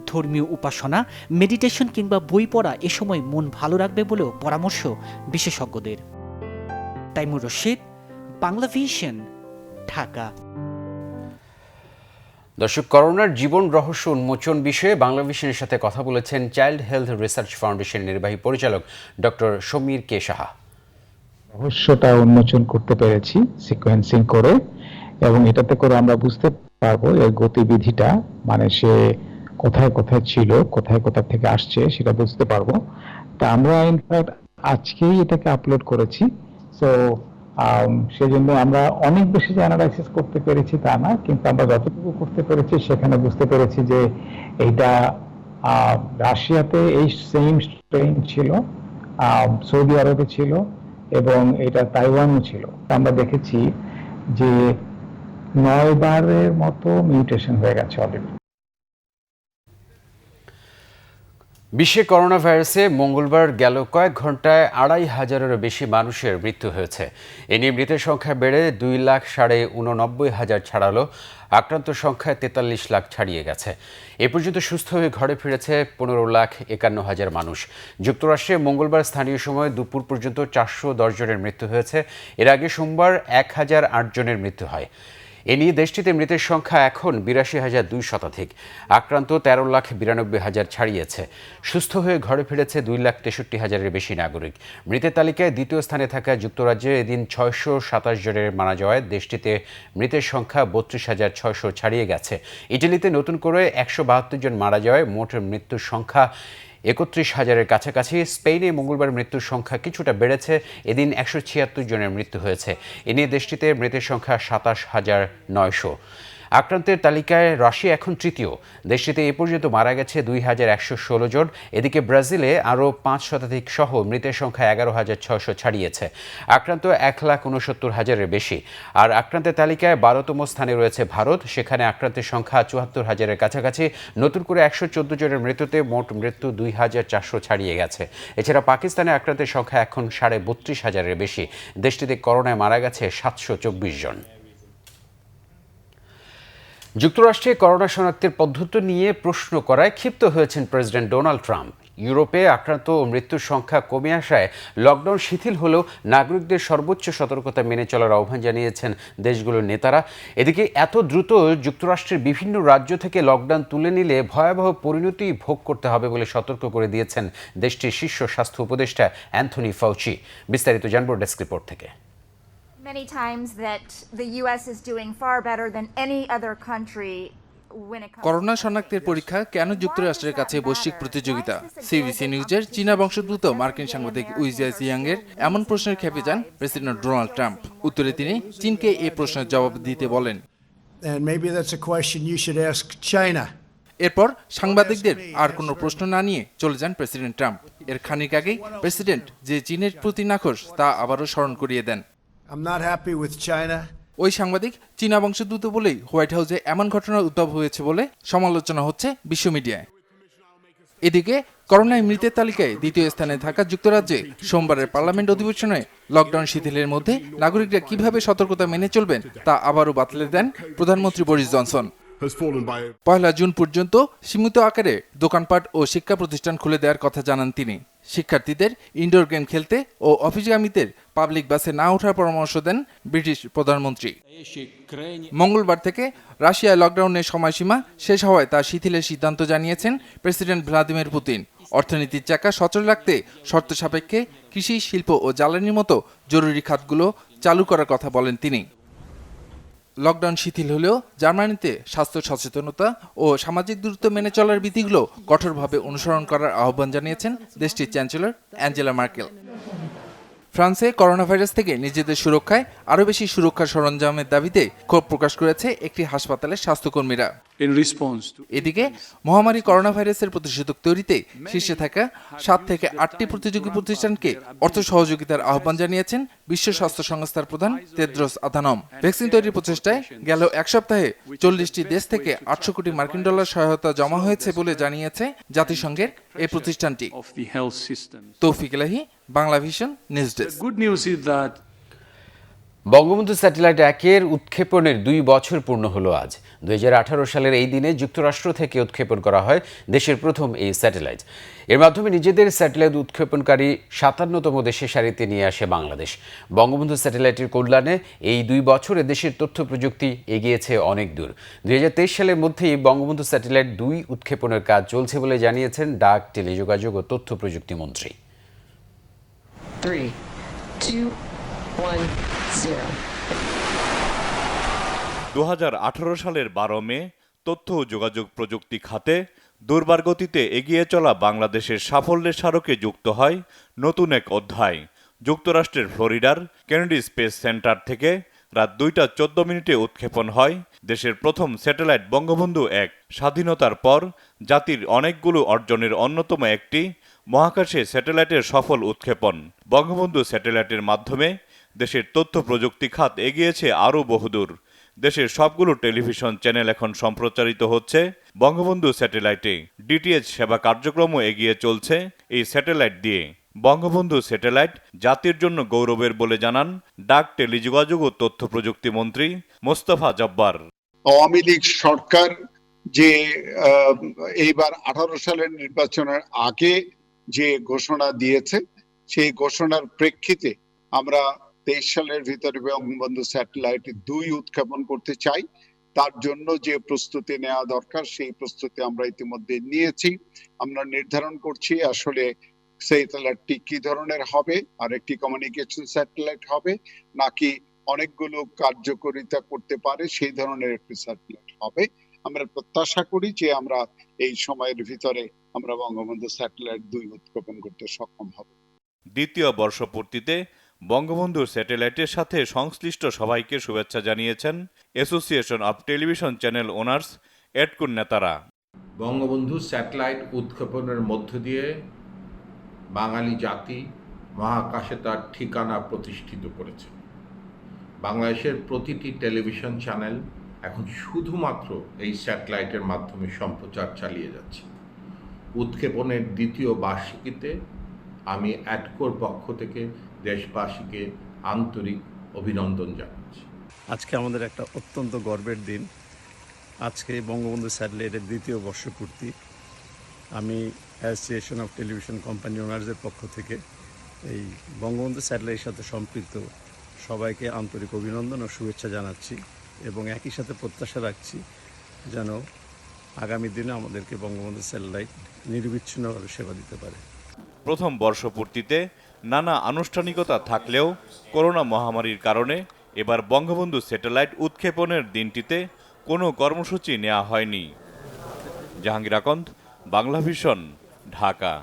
ধর্মীয় উপাসনা, মেডিটেশন কিংবা বই পড়া এ সময় মন ভালো রাখবে বলেও পরামর্শ বিশেষজ্ঞদের। তাইমুর রশিদ, বাংলাভিশন, ঢাকা। দর্শক, করোনার জীবন রহস্য উন্মোচন বিষয়ে বাংলাভিশনের সাথে কথা বলেছেন চাইল্ড হেলথ রিসার্চ ফাউন্ডেশনের নির্বাহী পরিচালক ডক্টর সমীর কে সাহা। রহস্যটা উন্মোচন করতে পেরেছি সিকোয়েন্সিং করে, এবং এটাতে করে আমরা বুঝতে পারবো এর গতিবিধিটা, মানে সে কোথায় কোথায় ছিল, কোথায় কোথা থেকে আসছে, সেটা বুঝতে পারবো। তা আমরা ইনফ্যাক্ট আজকেই এটাকে আপলোড করেছি। সো সেজন্য আমরা অনেক বেশি যে অ্যানালাইসিস করতে পেরেছি তা না, কিন্তু আমরা যতটুকু করতে পেরেছি সেখানে বুঝতে পেরেছি যে এইটা রাশিয়াতে এই সেম স্ট্রেইন ছিল, সৌদি আরবে ছিল, এবং এটা তাইওয়ানও ছিল। আমরা দেখেছি যে 9 বারের মতো মিউটেশন হয়ে গেছে অলরেডি। বিশ্বে করোনা ভাইরাসে মঙ্গলবার গেল কয়েক ঘন্টায় 2,500-এরও বেশি মানুষের মৃত্যু হয়েছে। এ নিয়ে মৃতের সংখ্যা বেড়ে 2,89,500 ছাড়ালো। আক্রান্ত সংখ্যায় 43 লাখ ছাড়িয়ে গেছে। এ পর্যন্ত সুস্থ হয়ে ঘরে ফিরেছে 15,51,000 মানুষ। যুক্তরাষ্ট্রে মঙ্গলবার স্থানীয় সময় দুপুর পর্যন্ত 410 জনের মৃত্যু হয়েছে। এর আগে সোমবার 1,008 জনের মৃত্যু হয়। এ নিয়ে দেশটিতে মৃতের সংখ্যা এখন 82,200 শতাধিক। আক্রান্ত 13,92,000 ছাড়িয়েছে। সুস্থ হয়ে ঘরে ফিরেছে 2,63,000-এর বেশি নাগরিক। মৃতের তালিকায় দ্বিতীয় স্থানে থাকা যুক্তরাজ্যে এদিন 627 জনের মারা যাওয়ায় দেশটিতে মৃতের সংখ্যা 32,600 ছাড়িয়ে গেছে। ইটালিতে নতুন করে 172 জন মারা যাওয়ায় মোট মৃত্যুর সংখ্যা 31,000-এর কাছাকাছি। স্পেনে মঙ্গলবার মৃত্যুর সংখ্যা কিছুটা বেড়েছে, এদিন 176 জনের মৃত্যু হয়েছে। এ নিয়ে দেশটিতে মৃতের সংখ্যা 27,900। আক্রান্তের তালিকায় রাশিয়া এখন তৃতীয়। দেশটিতে এ পর্যন্ত মারা গেছে 2,116 জন। এদিকে ব্রাজিলে আরও 5 শতাধিক সহ মৃতের সংখ্যা 11,600 ছাড়িয়েছে। আক্রান্ত 1,69,000-এর বেশি। আর আক্রান্তের তালিকায় 12তম স্থানে রয়েছে ভারত, সেখানে আক্রান্তের সংখ্যা 74,000-এর কাছাকাছি। নতুন করে 114 জনের মৃত্যুতে মোট মৃত্যু 2,400 ছাড়িয়ে গেছে। এছাড়া পাকিস্তানে আক্রান্তের সংখ্যা এখন 32,500-এর বেশি। দেশটিতে করোনায় মারা গেছে 724 জন। যুক্তরাষ্ট্রে করোনা শনাক্তের পদ্ধতি নিয়ে প্রশ্ন করায় ক্ষিপ্ত হয়েছেন প্রেসিডেন্ট ডোনাল্ড ট্রাম্প। ইউরোপে আক্রান্ত ও মৃত্যুর সংখ্যা কমে আসায় লকডাউন শিথিল হলেও নাগরিকদের সর্বোচ্চ সতর্কতা মেনে চলার আহ্বান জানিয়েছেন দেশগুলোর নেতারা। এদিকে এত দ্রুত যুক্তরাষ্ট্রের বিভিন্ন রাজ্য থেকে লকডাউন তুলে নিলে ভয়াবহ পরিণতি ভোগ করতে হবে বলে সতর্ক করে দিয়েছেন দেশটির শীর্ষ স্বাস্থ্য উপদেষ্টা অ্যান্থনি ফাউচি। বিস্তারিত জানব ডেস্ক রিপোর্ট থেকে। Many times that the US is doing far better than any other country when it comes corona শনাক্তের পরীক্ষা কেন যুক্তরাষ্ট্রের কাছে বৈশ্বিক প্রতিযোগিতা? সিবিসি নিউজের চীনা বংশোদ্ভূত মার্কিন সাংবাদিক উইজিয়া জিয়াংয়ের এমন প্রশ্নের খেপে যান প্রেসিডেন্ট ডোনাল্ড ট্রাম্প। উত্তরে তিনি চীনকে এই প্রশ্নের জবাব দিতে বলেন। And maybe that's a question you should ask China. এরপর সাংবাদিকদের আর কোনো প্রশ্ন না নিয়ে চলে যান প্রেসিডেন্ট ট্রাম্প। এর খানিক আগেই প্রেসিডেন্ট যে চীনের প্রতি নাখোশ তা আবারও স্মরণ করিয়ে দেন। I'm not happy with China. ওই সাংবাদিক চীনা বংশোদ্ভূত বলেই হোয়াইট হাউসে এমন ঘটনার উদ্ভব হয়েছে বলে সমালোচনা হচ্ছে বিশ্ব মিডিয়ায়। এদিকে করোনায় মৃতের তালিকায় দ্বিতীয় স্থানে থাকা যুক্তরাজ্যে সোমবারের পার্লামেন্ট অধিবেশনে লকডাউন শিথিলের মধ্যে নাগরিকরা কিভাবে সতর্কতা মেনে চলবেন তা আবারও বাতলে দেন প্রধানমন্ত্রী বরিস জনসন। 1 জুন পর্যন্ত সীমিত আকারে দোকানপাট ও শিক্ষা প্রতিষ্ঠান খুলে দেওয়ার কথা জানান তিনি। শিক্ষার্থীদের ইনডোর গেম খেলতে ও অফিসগামীদের পাবলিক বাসে না ওঠার পরামর্শ দেন ব্রিটিশ প্রধানমন্ত্রী। মঙ্গলবার থেকে রাশিয়ায় লকডাউনের সময়সীমা শেষ হওয়ায় তা শিথিলের সিদ্ধান্ত জানিয়েছেন প্রেসিডেন্ট ভ্লাদিমির পুতিন। অর্থনীতির চাকা সচল রাখতে শর্ত সাপেক্ষে কৃষি, শিল্প ও জ্বালানির মতো জরুরি খাতগুলো চালু করার কথা বলেন তিনি। লকডাউন শিথিল হলেও জার্মানিতে স্বাস্থ্য সচেতনতা ও সামাজিক দূরত্ব মেনে চলার বিধিগুলো কঠোরভাবে অনুসরণ করার আহ্বান জানিয়েছেন দেশটির চ্যান্সেলর অ্যাঞ্জেলা মার্কেল। ফ্রান্সে করোনা ভাইরাস থেকে নিজেদের সুরক্ষায় আরও বেশি সুরক্ষা সরঞ্জামের দাবিতে ক্ষোভ প্রকাশ করেছে একটি হাসপাতালের স্বাস্থ্যকর্মীরা। এদিকে মহামারী করোনা ভাইরাসের প্রতিষেধক তৈরিতে শীর্ষে থাকা 7 থেকে 8টি প্রতিযোগী প্রতিষ্ঠানকে অর্থ সহযোগিতার আহ্বান জানিয়েছেন বিশ্ব স্বাস্থ্য সংস্থার প্রধান তেদ্রোস আধানম। ভ্যাকসিন তৈরির প্রচেষ্টায় গেল এক সপ্তাহে 40টি দেশ থেকে 800 কোটি মার্কিন ডলার সহায়তা জমা হয়েছে বলে জানিয়েছে জাতিসংঘের এই প্রতিষ্ঠানটি। Taufiq Elahi, Bangla vision, news desk. Bangabandhu satellite 1-এর উৎক্ষেপণের 2 বছর পূর্ণ হলো আজ। 2018 সালের এই দিনে যুক্তরাষ্ট্র থেকে উৎক্ষেপণ করা হয় দেশের প্রথম এই স্যাটেলাইট। এর মাধ্যমে নিজেদের স্যাটেলাইট উৎক্ষেপণকারী 57তম দেশের সারিতে নিয়ে আসে বাংলাদেশ। বঙ্গবন্ধু স্যাটেলাইটের কল্যাণে এই 2 বছরে দেশের তথ্য প্রযুক্তি এগিয়েছে অনেক দূর। 2023 সালের মধ্যেই বঙ্গবন্ধু স্যাটেলাইট 2 উৎক্ষেপণের কাজ চলছে বলে জানিয়েছেন ডাক, টেলিযোগাযোগ ও তথ্য প্রযুক্তি মন্ত্রী। 3, 2, 1, 0। 2018 সালের 12 মে তথ্য ও যোগাযোগ প্রযুক্তি খাতে দুর্বার গতিতে এগিয়ে চলা বাংলাদেশের সাফল্যের স্মারকে যুক্ত হয় নতুন এক অধ্যায়। যুক্তরাষ্ট্রের ফ্লোরিডার কেনেডি স্পেস সেন্টার থেকে রাত 2টা 14 মিনিটে উৎক্ষেপণ হয় দেশের প্রথম স্যাটেলাইট বঙ্গবন্ধু 1। স্বাধীনতার পর জাতির অনেকগুলো অর্জনের অন্যতম একটি মহাকাশে স্যাটেলাইটের সফল উৎক্ষেপণ। বঙ্গবন্ধু স্যাটেলাইটের মাধ্যমে দেশের তথ্য প্রযুক্তি খাত এগিয়েছে আরও বহুদূর। দেশের সবগুলো টেলিভিশন চ্যানেল এখন সম্প্রচারিত হচ্ছে বঙ্গবন্ধু স্যাটেলাইটে। ডিটিএইচ সেবা কার্যক্রমও এগিয়ে চলছে এই স্যাটেলাইট দিয়ে। বঙ্গবন্ধু স্যাটেলাইট জাতির জন্য গৌরবের বলে জানান ডাক, টেলিযোগাযোগ ও তথ্য প্রযুক্তি মন্ত্রী মোস্তফা জব্বার। আওয়ামী লীগ সরকার যে এইবার 18 সালের নির্বাচনের আগে যে ঘোষণা দিয়েছে, সেই ঘোষণার প্রেক্ষিতে আমরা 23 সালের ভিতরে বঙ্গবন্ধু স্যাটেলাইট 2 উৎক্ষেপণ করতে চাই। তার জন্য যে প্রস্তুতি নেওয়া দরকার সেই প্রস্তুতি আমরা ইতিমধ্যে নিয়েছি। আমরা নির্ধারণ করছি আসলে স্যাটেলাইটটি কি ধরনের হবে, আর একটি কমিউনিকেশন স্যাটেলাইট হবে নাকি অনেকগুলো কার্যকারিতা করতে পারে সেই ধরনের একটি স্যাটেলাইট হবে। আমরা প্রত্যাশা করি যে আমরা এই সময়ের ভিতরে আমরা বঙ্গবন্ধু স্যাটেলাইট 2 উৎক্ষেপণ করতে সক্ষম হব। দ্বিতীয় বর্ষপূর্তিতে বঙ্গবন্ধুর স্যাটেলাইটের সাথে সংশ্লিষ্ট সবাইকে শুভেচ্ছা জানিয়েছেন association of television channel owners এডকুর নেতারা। বঙ্গবন্ধু স্যাটেলাইট উৎক্ষেপণের মধ্য দিয়ে বাঙালি জাতি মহাকাশে তার ঠিকানা প্রতিষ্ঠিত করেছে। বাংলাদেশের প্রতিটি টেলিভিশন চ্যানেল এখন শুধুমাত্র এই স্যাটেলাইটের মাধ্যমে সম্প্রচার চালিয়ে যাচ্ছে। উৎক্ষেপণের দ্বিতীয় বার্ষিকীতে আমি অ্যাডকোর পক্ষ থেকে দেশবাসীকে আন্তরিক অভিনন্দন জানাচ্ছি। আজকে আমাদের একটা অত্যন্ত গর্বের দিন। আজকে বঙ্গবন্ধু স্যাটেলাইটের দ্বিতীয় বর্ষপূর্তি। আমি অ্যাসোসিয়েশন অফ টেলিভিশন কোম্পানি ওনার্সের পক্ষ থেকে এই বঙ্গবন্ধু স্যাটেলাইটের সাথে সম্পৃক্ত সবাইকে আন্তরিক অভিনন্দন ও শুভেচ্ছা জানাচ্ছি এবং একই সাথে প্রত্যাশা রাখছি যেন আগামী দিনে আমাদেরকে বঙ্গবন্ধু স্যাটেলাইট নিরবিচ্ছিন্নভাবে সেবা দিতে পারে। প্রথম বর্ষপূর্তিতে নানা আনুষ্ঠানিকতা থাকলেও করোনা মহামারীর কারণে এবার বঙ্গবন্ধু স্যাটেলাইট উৎক্ষেপণের দিনটিতে কোনো কর্মসূচি নেওয়া হয়নি। জাহাঙ্গীর আকন্দ, বাংলা ভিশন, ঢাকা।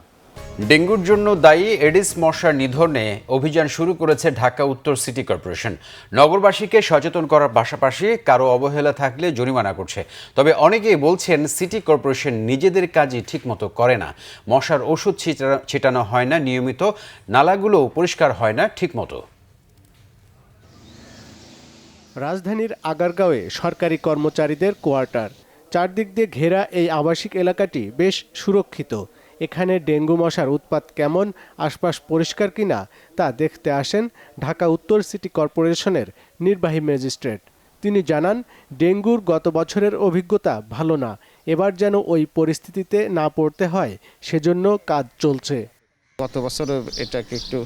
ডেঙ্গুর জন্য দায়ী এডিস মশার নিধনে অভিযান শুরু করেছে ঢাকা উত্তর সিটি কর্পোরেশন। নগরবাসীকে সচেতন করার পাশাপাশি কারো অবহেলা থাকলে জরিমানা করছে। তবে অনেকেই বলছেন সিটি কর্পোরেশন নিজেদের কাজই ঠিকমতো করে না। মশার ওষুধ ছিটানো হয় না নিয়মিত, নালাগুলো পরিষ্কার হয় না ঠিকমতো। রাজধানীর আগারগাঁওয়ে সরকারি কর্মচারীদের কোয়ার্টার। চারদিক দিয়ে ঘেরা এই আবাসিক এলাকাটি বেশ সুরক্ষিত। এখানে ডেঙ্গু মশার উৎপাত কেমন, আশপাশ পরিষ্কার কিনা তা দেখতে আসেন ঢাকা উত্তর সিটি কর্পোরেশনের নির্বাহী ম্যাজিস্ট্রেট। তিনি জানান, ডেঙ্গুর গত বছরের অভিজ্ঞতা ভালো না, এবার যেন ওই পরিস্থিতিতে না পড়তে হয় সেজন্য কাজ চলছে। গত বছর এটাকে একটু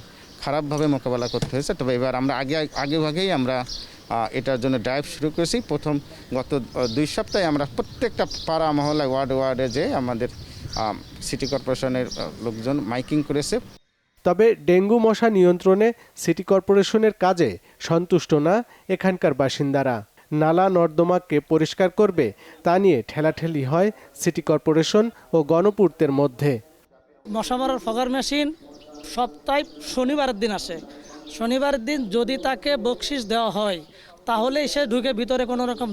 খারাপভাবে মোকাবেলা করতে হয়েছে, তবে এবার আমরা আগেই আমরা এটার জন্য ড্রাইভ শুরু করেছি। গত 2 সপ্তাহে আমরা প্রত্যেকটা পাড়া মহল্লা ওয়ার্ডে যে আমাদের সিটি কর্পোরেশনের লোকজন মাইকিং করেছে। তবে ডেঙ্গু মশা নিয়ন্ত্রণে সিটি কর্পোরেশনের কাজে সন্তুষ্ট না এখানকার বাসিন্দারা। নালা নর্দমাকে পরিষ্কার করবে তা নিয়ে ঠেলাঠেলি হয় সিটি কর্পোরেশন ও গণপূর্তের মধ্যে। মশা মারার ফগার মেশিন সপ্তাহে শনিবারের দিন আসে। শনিবারের দিন যদি তাকে বকশিস দেওয়া হয় তাহলে সে ঢুকে ভিতরে কোনো রকম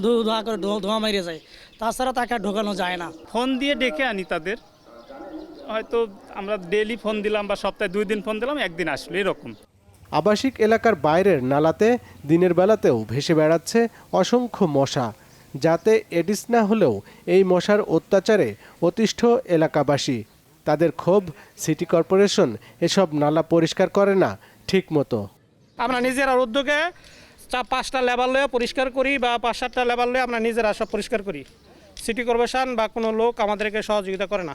ধোঁয়া মেরে যায়, তাছাড়া তাকে ঢোকানো যায় না। ফোন দিয়ে ডেকে আনি তাদের, হয়তো আমরা ডেইলি ফোন দিলাম বা সপ্তাহে 2 দিন ফোন দিলাম, একদিন আসলো এরকম। আবাসিক এলাকার বাইরের নালাতে দিনের বেলাতেও ভেসে বেড়াচ্ছে অসংখ্য মশা। যাতে এডিস না হলেও এই মশার অত্যাচারে অতিষ্ঠ এলাকাবাসী। তাদের ক্ষোভ, সিটি কর্পোরেশন এসব নালা পরিষ্কার করে না ঠিক মতো। আমরা নিজেরা উদ্যোগে 5টা লেবার লয়ে পরিষ্কার করি বা 5-7টা লেবার লয়ে আমরা নিজেরা সব পরিষ্কার করি। সিটি কর্পোরেশন বা কোনো লোক আমাদেরকে সহযোগিতা করে না।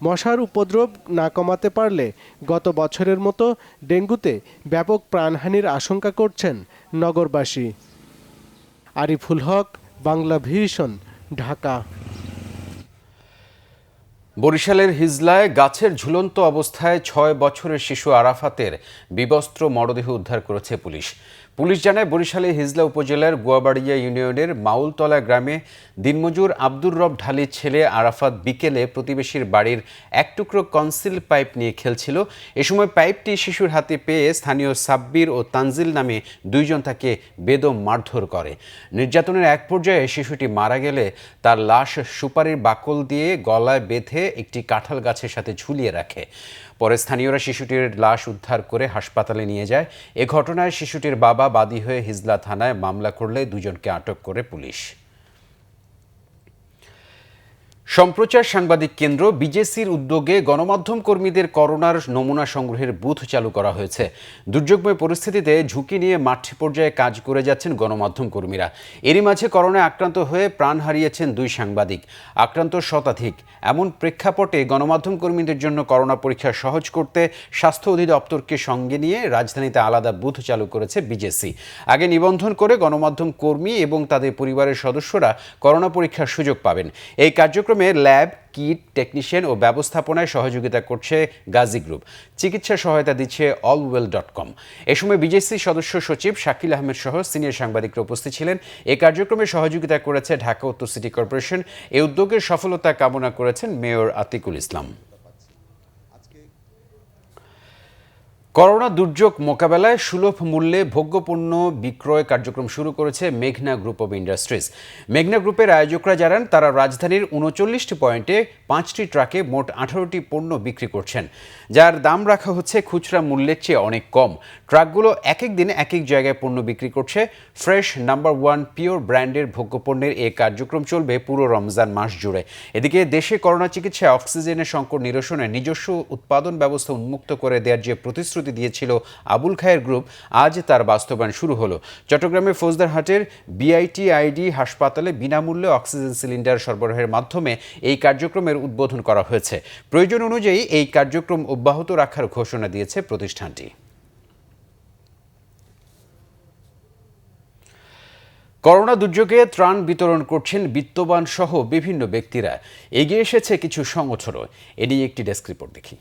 মশার উপদ্রব না কমাতে পারলে গত বছরের মতো ডেঙ্গুতে ব্যাপক প্রাণহানির আশঙ্কা করছেন নগরবাসী। আরিফুল হক, বাংলা ভিশন, ঢাকা। বরিশালের হিজলায় গাছের ঝুলন্ত অবস্থায় 6 বছরের শিশু আরাফাতের বিবস্ত্র মরদেহ উদ্ধার করেছে পুলিশ। পুলিশ জানায়, বরিশালের হিজলা উপজেলার গুয়াবাড়িয়া ইউনিয়নের মাউলতলা গ্রামে দিনমজুর আব্দুর রব ঢালির ছেলে আরাফাত বিকেলে প্রতিবেশীর বাড়ির এক টুকরো কনসিল পাইপ নিয়ে খেলছিল। এ সময় পাইপটি শিশুর হাতে পেয়ে স্থানীয় সাব্বির ও তানজিল নামে 2 জন তাকে বেদম মারধর করে। নির্যাতনের এক পর্যায়ে শিশুটি মারা গেলে তার লাশ সুপারির বাকল দিয়ে গলায় বেঁধে একটি কাঁঠাল গাছের সাথে ঝুলিয়ে রাখে। পরে স্থানীয়রা শিশুটির লাশ উদ্ধার করে হাসপাতালে নিয়ে যায়। এ ঘটনায় শিশুটির বাবা বাদী হয়ে হিজলা থানায় মামলা করলে 2 জনকে আটক করে পুলিশ। সম্প্রচার সাংবাদিক কেন্দ্র বিজেসির উদ্যোগে গণমাধ্যম কর্মীদের করোনার নমুনা সংগ্রহের বুথ চালু করা হয়েছে। দুর্যোগময় পরিস্থিতিতে ঝুঁকি নিয়ে মাঠ পর্যায়ে কাজ করে যাচ্ছেন গণমাধ্যম কর্মীরা। এরই মাঝে করোনায় আক্রান্ত হয়ে প্রাণ হারিয়েছেন 2 সাংবাদিক, আক্রান্ত শতাধিক। এমন প্রেক্ষাপটে গণমাধ্যম কর্মীদের জন্য করোনা পরীক্ষা সহজ করতে স্বাস্থ্য অধিদপ্তরকে সঙ্গে নিয়ে রাজধানীতে আলাদা বুথ চালু করেছে বিজেসি। আগে নিবন্ধন করে গণমাধ্যম কর্মী এবং তাদের পরিবারের সদস্যরা করোনা পরীক্ষার সুযোগ পাবেন। এই কার্যক্রমে কার্যক্রমে ল্যাব, কিট, টেকনিশিয়ান ও ব্যবস্থাপনায় সহযোগিতা করছে গাজী গ্রুপ। চিকিৎসা সহায়তা দিচ্ছে allwell.com। এ সময় বিজেসি সদস্য সচিব শাকিল আহমেদ সহ সিনিয়র সাংবাদিকরা উপস্থিত ছিলেন। এই কার্যক্রমে সহযোগিতা করেছে ঢাকা উত্তর সিটি কর্পোরেশন। এই উদ্যোগের সফলতা কামনা করেছেন মেয়র আতিকুল ইসলাম। করোনা দুর্যোগ মোকাবেলায় সুলভ মূল্যে ভোগ্যপণ্য বিক্রয় কার্যক্রম শুরু করেছে মেঘনা গ্রুপ অব ইন্ডাস্ট্রিজ। মেঘনা গ্রুপের আয়োজকরা জানান, তারা রাজধানীর ৩৯টি পয়েন্টে 5টি ট্রাকে মোট 18টি পণ্য বিক্রি করছেন, যার দাম রাখা হচ্ছে খুচরা মূল্যের চেয়ে অনেক কম। ট্রাকগুলো এক এক দিন এক এক জায়গায় পণ্য বিক্রি করছে। ফ্রেশ নাম্বার 1 পিওর ব্র্যান্ডের ভোগ্যপণ্যের এই কার্যক্রম চলবে পুরো রমজান মাস জুড়ে। এদিকে দেশে করোনা চিকিৎসায় অক্সিজেনের সংকট নিরসনে নিজস্ব উৎপাদন ব্যবস্থা উন্মুক্ত করে দেওয়ার যে প্রতিশ্রুতি দিয়েছিল আবুল খায়ের গ্রুপ, আজ তার বাস্তবায়ন শুরু হলো। চট্টগ্রামের ফৌজদারহাটের বিআইটিআইডি হাসপাতালে বিনামূল্যে অক্সিজেন সিলিন্ডার সরবরাহের মাধ্যমে এই কার্যক্রমের উদ্বোধন করা হয়েছে। প্রয়োজন অনুযায়ী এই কার্যক্রম অব্যাহত রাখার ঘোষণা দিয়েছে প্রতিষ্ঠানটি। করোনা দুর্যোগে ত্রাণ বিতরণ করছেন বিত্তবান সহ বিভিন্ন ব্যক্তিরা। এগিয়ে এসেছে কিছু সংগঠনও। এ নিয়ে একটি ডেস্ক রিপোর্ট দেখি।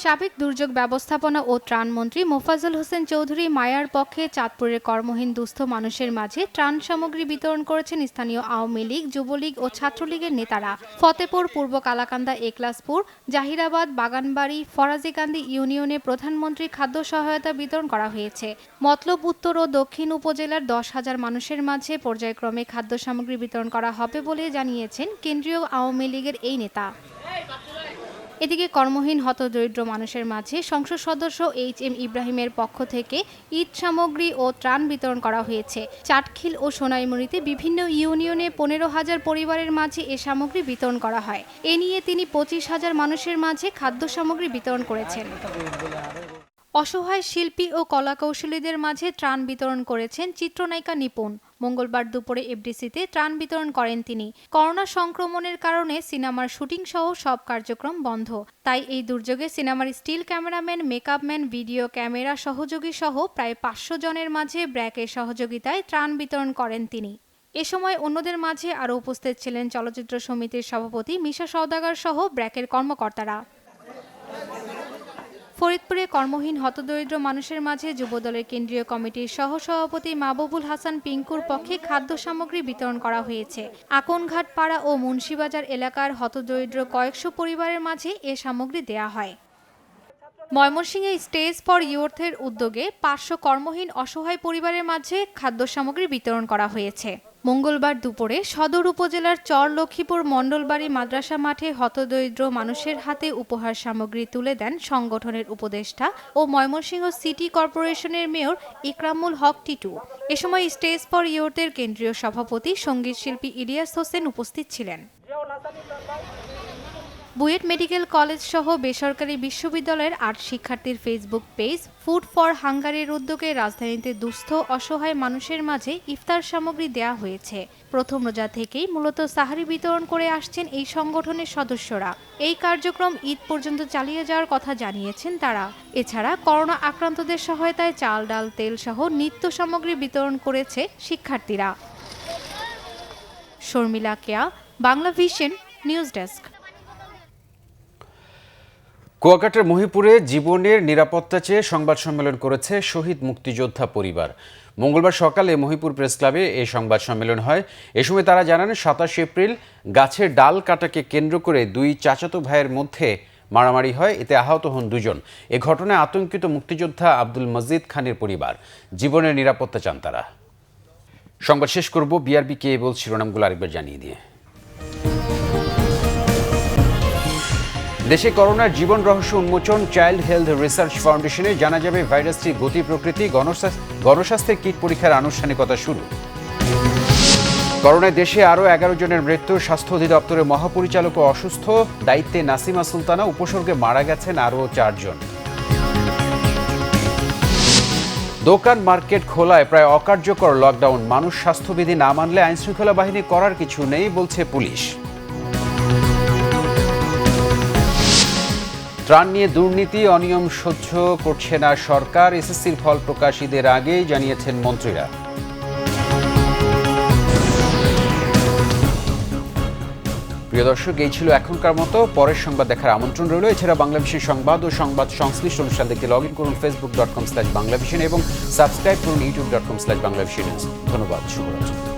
সাবেক দুর্যোগ ব্যবস্থাপনা ও ত্রাণমন্ত্রী মোফাজ্জল হোসেন চৌধুরী মায়ার পক্ষে চাঁদপুরের কর্মহীন দুস্থ মানুষের মাঝে ত্রাণ সামগ্রী বিতরণ করেছেন স্থানীয় আওয়ামী লীগ, যুবলীগ ও ছাত্রলীগের নেতারা। ফতেপুর, পূর্ব কালাকান্দা, একলাসপুর, জাহিরাবাদ, বাগানবাড়ি, ফরাজিকান্দি ইউনিয়নে প্রধানমন্ত্রী খাদ্য সহায়তা বিতরণ করা হয়েছে। মতলব উত্তর ও দক্ষিণ উপজেলার 10,000 মানুষের মাঝে পর্যায়ক্রমে খাদ্য সামগ্রী বিতরণ করা হবে বলে জানিয়েছেন কেন্দ্রীয় আওয়ামী লীগের এই নেতা। এদিকে কর্মহীন হতদরিদ্র মানুষের মাঝে সংসদ সদস্য HM ইব্রাহিমের পক্ষ থেকে ঈদ সামগ্রী ও ত্রাণ বিতরণ করা হয়েছে। চাটখিল ও সোনাইমুড়িতে বিভিন্ন ইউনিয়নে 15,000 পরিবারের মাঝে এ সামগ্রী বিতরণ করা হয়। এ নিয়ে তিনি 25,000 মানুষের মাঝে খাদ্য সামগ্রী বিতরণ করেছেন। অসহায় শিল্পী ও কলাকৌশলীদের মাঝে ত্রাণ বিতরণ করেছেন চিত্রনায়িকা নিপুণ। মঙ্গলবার দুপুরে এফডিসিতে ত্রাণ বিতরণ করেন তিনি। করোনা সংক্রমণের কারণে সিনেমার শুটিং সহ সব কার্যক্রম বন্ধ। তাই এই দুর্যোগে সিনেমার still cameraman, make-up man, video camera সহযোগী সহ প্রায় 500 জনের মাঝে ব্র্যাকের সহযোগিতায় ত্রাণ বিতরণ করেন তিনি। এ সময় অন্যদের মাঝে আরও উপস্থিত ছিলেন চলচ্চিত্র সমিতির সভাপতি মিশা সওদাগর সহ ব্র্যাকের কর্মকর্তারা। ফরিদপুরে কর্মহীন হতদরিদ্র মানুষের মাঝে যুবদলের কেন্দ্রীয় কমিটির সহসভাপতি মাহবুবুল হাসান পিঙ্কুর পক্ষে খাদ্য সামগ্রী বিতরণ করা হয়েছে। আকনঘাট পাড়া ও মুন্সিবাজার এলাকার হতদরিদ্র কয়েকশো পরিবারের মাঝে এ সামগ্রী দেয়া হয়। ময়মনসিংহে স্টেজ ফর ইয়ুথের উদ্যোগে 500 কর্মহীন অসহায় পরিবারের মাঝে খাদ্য সামগ্রী বিতরণ করা হয়েছে। মঙ্গলবার দুপুরে সদর উপজেলার চর লক্ষ্মীপুর মণ্ডলবাড়ি মাদ্রাসা মাঠে হতদরিদ্র মানুষের হাতে উপহার সামগ্রী তুলে দেন সংগঠনের উপদেষ্টা ও ময়মনসিংহ সিটি কর্পোরেশনের মেয়র ইকরামুল হক টিটু। এ সময় স্টেজ ফর ইয়ুথের কেন্দ্রীয় সভাপতি সঙ্গীত শিল্পী ইলিয়াস হোসেন উপস্থিত ছিলেন। বুয়েট মেডিকেল কলেজ সহ বেসরকারি বিশ্ববিদ্যালয়ের 8 শিক্ষার্থীর ফেসবুক পেজ ফুড ফর হাঙ্গারের উদ্যোগে রাজধানীতে দুস্থ অসহায় মানুষের মাঝে ইফতার সামগ্রী দেয়া হয়েছে। প্রথম রোজা থেকেই মূলত সাহারি বিতরণ করে আসছেন এই সংগঠনের সদস্যরা। এই কার্যক্রম ঈদ পর্যন্ত চালিয়ে যাওয়ার কথা জানিয়েছেন তারা। এছাড়া করোনা আক্রান্তদের সহায়তায় চাল, ডাল, তেল সহ নিত্য সামগ্রী বিতরণ করেছে শিক্ষার্থীরা। শর্মিলা কেয়া, বাংলা ভিশন, নিউজ ডেস্ক। কুয়াকাটার মহিপুরে জীবনের নিরাপত্তা চেয়ে সংবাদ সম্মেলন করেছে শহীদ মুক্তিযোদ্ধা পরিবার। মঙ্গলবার সকালে মহিপুর প্রেস ক্লাবে এই সংবাদ সম্মেলন হয়। এ সময় তারা জানান, 27 এপ্রিল গাছের ডাল কাটাকে কেন্দ্র করে 2 চাচাতো ভাইয়ের মধ্যে মারামারি হয়। এতে আহত হন 2 জন। এ ঘটনায় আতঙ্কিত মুক্তিযোদ্ধা আব্দুল মজিদ খানের পরিবার। জীবনের নিরাপত্তা চান তারা। সংবাদ শেষ করব বিআরবি কে বল শিরোনামগুলো আরেকবার জানিয়ে দিয়ে। দেশে করোনার জীবন রহস্য উন্মোচন চাইল্ড হেলথ রিসার্চ ফাউন্ডেশনে। জানা যাবে ভাইরাসটির গতি প্রকৃতি। গণস্বাস্থ্যের কিট পরীক্ষার আনুষ্ঠানিকতা শুরু। করোনায় দেশে আরও 11 জনের মৃত্যু। স্বাস্থ্য অধিদপ্তরের মহাপরিচালক অসুস্থ, দায়িত্বে নাসিমা সুলতানা। উপসর্গে মারা গেছেন আরও 4 জন। দোকান মার্কেট খোলায় প্রায় অকার্যকর লকডাউন। মানুষ স্বাস্থ্যবিধি না মানলে আইনশৃঙ্খলা বাহিনী করার কিছু নেই বলছে পুলিশ। ত্রাণ নিয়ে দুর্নীতি, অনিয়ম সহ্য করছে না সরকার। এসএসসির ফল প্রকাশ ঈদের আগেই জানিয়েছেন মন্ত্রীরা। প্রিয় দর্শক, এই ছিল এখনকার মতো। পরের সংবাদ দেখার আমন্ত্রণ রইল। এছাড়া বাংলাভিশন সংবাদ ও সংবাদ সংশ্লিষ্ট অনুষ্ঠান দেখতে লগ ইন করুন facebook.com/বাংলাভিশন এবং সাবস্ক্রাইব করুন youtube.com/বাংলাভিশন। ধন্যবাদ, শুভরাত্রি।